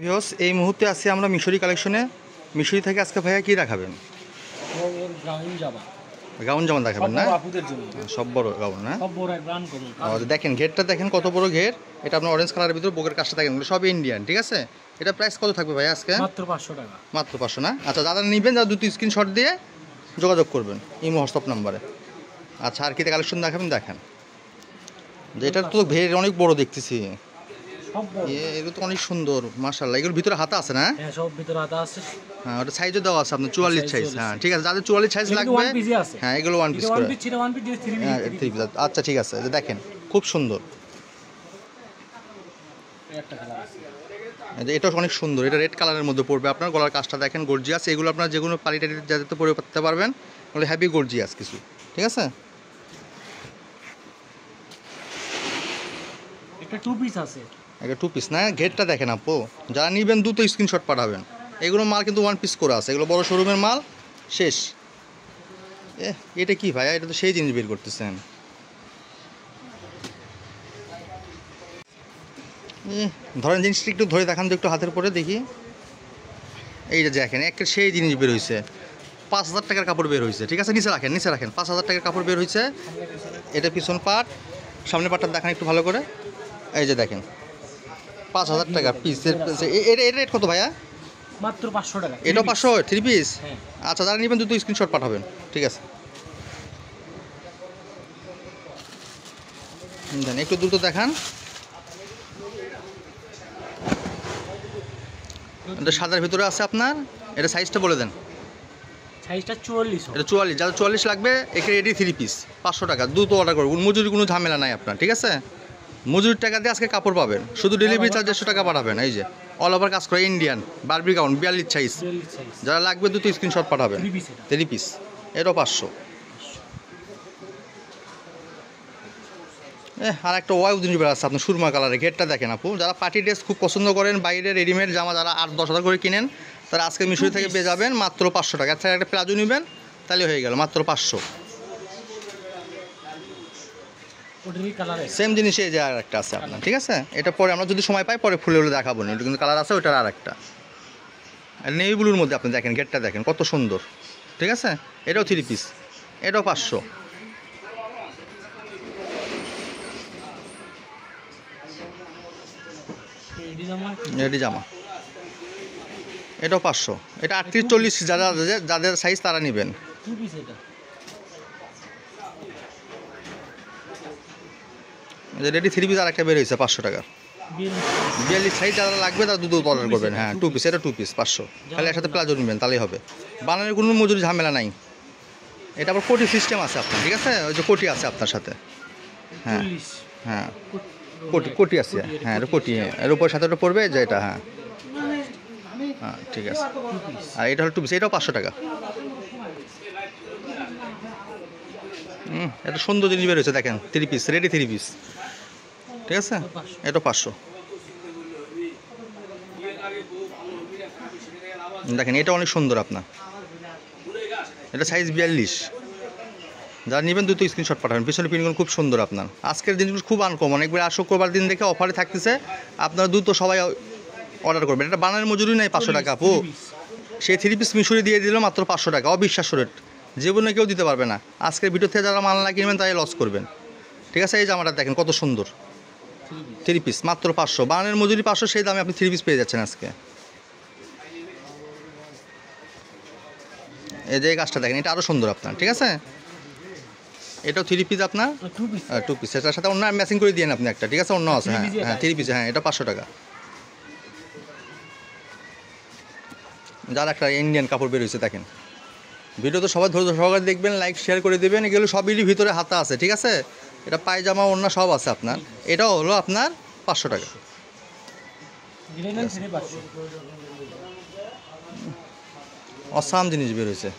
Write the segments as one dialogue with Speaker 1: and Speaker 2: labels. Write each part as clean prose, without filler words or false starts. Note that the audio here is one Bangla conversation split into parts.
Speaker 1: ভিউয়ার্স, এই মুহূর্তে আছি আমরা মিশরি কালেকশনে। মিশরি থেকে আজকে ভাইয়া কি দেখাবেন? গাউন জামা দেখাবেন না? সব বড় গাউন না? দেখেন ঘেরটা দেখেন কত বড় ঘের। এটা আপনার অরেঞ্জ কালারের ভিতরে বুকের কাজটা দেখেন, সব ইন্ডিয়ান। ঠিক আছে, এটা প্রাইস কত থাকবে ভাইয়া আজকে?
Speaker 2: মাত্র 500 টাকা।
Speaker 1: মাত্র 500 না? আচ্ছা, যারা নেবেন যারা দুটো স্ক্রিনশট দিয়ে যোগাযোগ করবেন ইমো হোয়াটসঅ্যাপ নাম্বারে। আচ্ছা, আর কি কালেকশন দেখাবেন দেখেন। যে এটা তো ঘের অনেক বড় দেখতেছি, এগুলো তো অনেক সুন্দর মাশাআল্লাহ। এগুলোর ভিতরে হাতা আছে না?
Speaker 2: হ্যাঁ, সব ভিতরে হাতা আছে।
Speaker 1: হ্যাঁ, ওটা সাইজও দেওয়া আছে আপনার 44 সাইজ। হ্যাঁ ঠিক আছে, যাদের 44 সাইজ লাগবে হ্যাঁ এগুলো ওয়ান পিস করে। হ্যাঁ 3 পিস। আচ্ছা ঠিক আছে, দেখেন খুব সুন্দর। এটাও অনেক সুন্দর, এটা রেড কালারের মধ্যে পড়বে আপনার। গলার কাজটা দেখেন গর্জিয়াস। এগুলো আপনার যেগুলো পার্টি যাতে পরে করতে পারবেন, ওগুলো হ্যাভি গর্জিয়াস কিছু। ঠিক আছে,
Speaker 2: একটা 2 পিস আছে।
Speaker 1: একটা 2 পিস না? ঘেরটা দেখেন আপু, যারা নেবেন দ্রুত স্ক্রিনশট পাঠাবেন। এগুলো মাল কিন্তু 1 পিস করে আছে, এগুলো বড় শোরুমের মাল শেষ। এটা কি ভাইয়া? এটা তো সেই জিনিস বের করতেছেন। ধরেন জিনিসটা একটু ধরে দেখান তো একটু হাতের পরে দেখি। এই যে দেখেন একটা সেই জিনিস বের হয়েছে, 5000 টাকার কাপড় বের হয়েছে। ঠিক আছে, নিচে রাখেন, নিচে রাখেন। 5000 টাকার কাপড় বের হয়েছে। এটা পিছন পাট, সামনে পাটটা দেখান একটু ভালো করে। এই যে দেখেন 5000 টাকা পিসের। এটা রেট কত ভাইয়া?
Speaker 2: মাত্র 500 টাকা।
Speaker 1: এটাও 500 3 পিস?
Speaker 2: হ্যাঁ।
Speaker 1: আচ্ছা, যারা নেবেন দুটো স্ক্রিনশট পাঠাবেন। ঠিক আছে, দেন একটু দ্রুত দেখান। এটা সাদার ভিতরে আছে আপনার। এটা সাইজটা বলে দেন।
Speaker 2: সাইজটা 44।
Speaker 1: এটা 44, যাদের 44 লাগবে এখানে রেডি 3 পিস 500 টাকা। দ্রুত অর্ডার করুন, মজুরি কোনো ঝামেলা নাই আপনার। ঠিক আছে, মজুরির টাকা দিয়ে আজকে কাপড় পাবেন, শুধু ডেলিভারি চার্জ 150 টাকা পাঠাবেন। এই যে অল ওভার কাজ করে ইন্ডিয়ান বারবি গাউন 42 সাইজ। যারা লাগবে দুটো স্ক্রিনশট পাঠাবেন। 3 পিস, এটাও 500। আর একটা ওয়াইফ জিনিস বের আছে আপনার সুরমা কালারের। ঘেরটা দেখেন আপু, যারা পার্টি ড্রেস খুব পছন্দ করেন, বাইরে রেডিমেড জামা যারা 8-10 হাজার করে কিনেন, তারা আজকে মিশরি থেকে পেয়ে যাবেন মাত্র 500 টাকা। আচ্ছা, একটা প্লাজো নেবেন তাহলে হয়ে গেল মাত্র 500। সেম জিনিস এই যে আর একটা আছে আপনার। ঠিক আছে, এটা পরে আমরা যদি সময় পাই পরে খুলে দেখাবো না। এটা কিন্তু কালার আছে, ওইটার আর একটা নেভি ব্লুর মধ্যে আপনি দেখেন। ঘেরটা দেখেন কত সুন্দর। ঠিক আছে, এটাও 3 পিস, এটাও 500। রেডি জামা, এটাও 500। এটা 38-40 যাদের সাইজ তারা নেবেন। রেডি 3 পিস আর একটা বের হয়েছে 500 টাকা। 42 সাইজ যারা লাগবে তারা দুটো অর্ডার করবেন। হ্যাঁ 2 পিস, এটা 2 পিস 500। খালি একসাথে প্লাজো নেবেন তাহলেই হবে, বানানোর কোনো মজুরি ঝামেলা নাই। এটা আবার কোটি সিস্টেম আছে আপনার। ঠিক আছে, ওই যে কোটি আছে আপনার সাথে। হ্যাঁ হ্যাঁ, কোটি আছে। হ্যাঁ এটা কোটি, এর উপর সাথে ওটা পড়বে যে এটা। হ্যাঁ হ্যাঁ ঠিক আছে। আর এটা হলো 2 পিস, এটাও 500 টাকা। এটা সুন্দর জিনিস বের হয়েছে দেখেন, 3 পিস, রেডি 3 পিস। ঠিক আছে, এটা 500। দেখেন এটা অনেক সুন্দর আপনার, এটা সাইজ 42। যারা নেবেন দুটো স্ক্রিনশট পাঠাবেন। পিছনে প্রিন্টগুলো খুব সুন্দর আপনার। আজকের দিনগুলো খুব আনকমন, একবার শুক্রবার দিন দেখে অফারে থাকতেছে, আপনারা দ্রুত সবাই অর্ডার করবেন। এটা বানানোর মজুরি নেই 500 টাকা আপু। সেই 3 পিস মিশরি দিয়ে দিল মাত্র 500 টাকা। অবিশ্বাস্য রেট, জীবনে কেউ দিতে পারবে না। আজকের ভিডিও থেকে যারা মাল না কিনবেন তাই লস করবেন। ঠিক আছে, এই জামাটা দেখেন কত সুন্দর, 3 পিস মাত্র 500। বানানোর মজুরি 500, সেই দামে আপনি 3 পিস পেয়ে যাচ্ছেন আজকে। এই যে কাজটা দেখেন, এটা আরও সুন্দর আপনার। ঠিক আছে, এটাও 3 পিস আপনার, 2 পিস। এটার সাথে অন্য ম্যাচিং করে দিয়ে আপনি একটা। ঠিক আছে, অন্য আছে। হ্যাঁ হ্যাঁ 3 পিস। হ্যাঁ এটা 500 টাকা। যার একটা ইন্ডিয়ান কাপড় বের হয়েছে দেখেন। ভিডিও তো সবাই ধৈর্য সহকারে দেখবেন, লাইক শেয়ার করে দেবেন। এগুলো সবই ভিতরে হাতা আছে। ঠিক আছে, এটা পায়জামা অন্য সব আছে আপনার। এটাও হলো আপনার 500 টাকা। অসাম জিনিস বের হয়েছে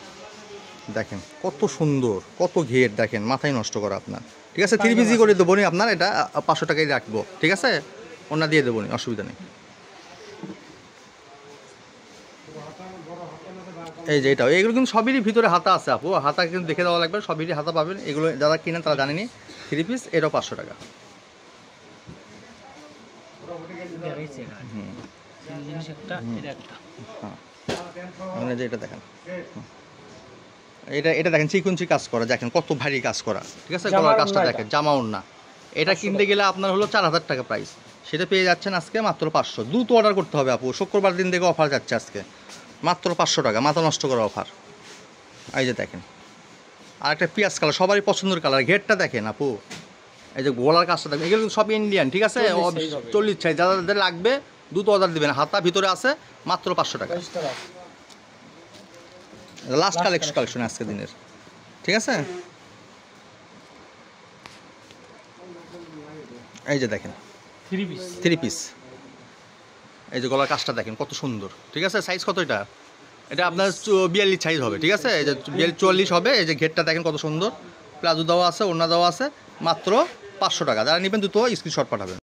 Speaker 1: দেখেন, কত সুন্দর, কত ঘের দেখেন, মাথায় নষ্ট করা আপনার। ঠিক আছে, 3 পিসই করে দেবো নি আপনার। এটা 500 টাকাই রাখবো। ঠিক আছে, অন্য দিয়ে দেবো নি, অসুবিধা নেই। এই যে এটাও, এগুলো কিন্তু সবেরই ভিতরে হাতা আছে আপু। হাতা কিন্তু দেখে দেওয়া লাগবে, সবেরই হাতা পাবেন। এগুলো যারা কিনেন তারা জানেনি। 3 পিস, এটাও 500 টাকা।
Speaker 2: জিনিস একটা এটা একটা
Speaker 1: হ্যাঁ মানে যে এটা দেখেন এটা দেখেন সিকুয়েন্সি কাজ করা, দেখেন কত ভারী কাজ করা, ঠিক আছে।
Speaker 2: জামার
Speaker 1: গলার কাজটা
Speaker 2: ওড়না
Speaker 1: দেখেন, জামা ওড়না। এটা কিনতে গেলে আপনার হলো 4,000 টাকা প্রাইস, সেটা পেয়ে যাচ্ছেন আজকে মাত্র 500। দ্রুত অর্ডার করতে হবে আপু, শুক্রবার দিন থেকে অফার যাচ্ছে আজকে মাত্র 500 টাকা, মাথা নষ্ট করা অফার। এই যে দেখেন আর একটা পেঁয়াজ কালার, সবারই পছন্দের কালার, ঘেরটা দেখেন আপু, এই যে গলার কাজটা দেখেন, এগুলো কিন্তু সব ইন্ডিয়ান, ঠিক আছে।
Speaker 2: 40 size হবে।
Speaker 1: 40 সাইজ, যাদের লাগবে দ্রুত অর্ডার দিবেন। হাতা ভিতরে আছে মাত্র 500 টাকা, লাস্ট কালেকশন আজকে দিনের, ঠিক আছে। এই যে দেখেন
Speaker 2: 3 পিস
Speaker 1: 3 পিস, এই যে গলার কাজটা দেখেন কত সুন্দর, ঠিক আছে। সাইজ কত এটা? এটা আপনার 42 সাইজ হবে, ঠিক আছে। এই যে 44 হবে। এই যে ঘেরটা দেখেন কত সুন্দর, প্লাজো দেওয়া আছে, ওড়না দেওয়া আছে, মাত্র 500 টাকা। যারা নেবেন দ্রুত স্ক্রিনশট পাঠাবেন।